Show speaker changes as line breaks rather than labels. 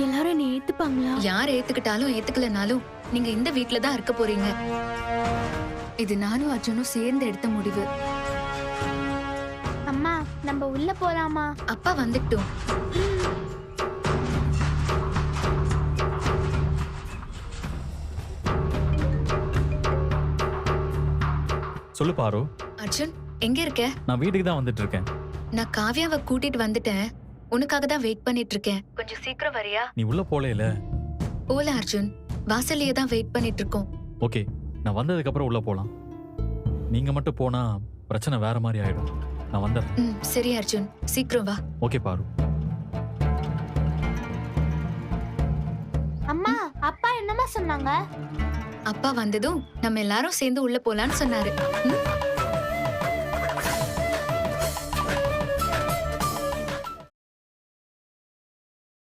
எல்லாரும் என்னை ஏத்துப்பாங்களா?
யார் ஏத்துக்கிட்டாலும் ஏத்துக்கலனாலும் நீங்க இந்த வீட்ல தான் இருக்க போறீங்க. இது நானும் அர்ஜுனும் சேர்ந்து எடுத்த முடிவு.
அம்மா, நம்ம உள்ள போலாமா?
அப்பா வந்துட்டோம்.
சொல்லு பாரு.
அர்ஜுன், எங்க இருக்க?
நான் வீட்டுக்கு தான் வந்துட்டு இருக்கேன்.
நான் காவ்யாவை கூட்டிட்டு வந்துட்டேன். உனக்காக தான் வெயிட் பண்ணிட்டு இருக்கேன். கொஞ்சம் சீக்கிரம் வரியா?
நீ உள்ள போலேல.
போல அர்ஜுன், வாசல்லையே தான் வெயிட் பண்ணிட்டு இருக்கோம்.
ஓகே, நான் வந்ததுக்கு அப்புறம் உள்ள போலாம். நீங்க மட்டும் போனா பிரச்சனை வேற மாதிரி ஆயிடும். நான் வந்துடுறேன்.
சரி அர்ஜுன், சீக்கிரம் வா.
ஓகே பாரு.
அம்மா, அப்பா என்னமா சொன்னாங்க?
அப்பா வந்ததும் நம்ம எல்லாரும் சேர்ந்து உள்ள போலான்னு சொன்னாரு.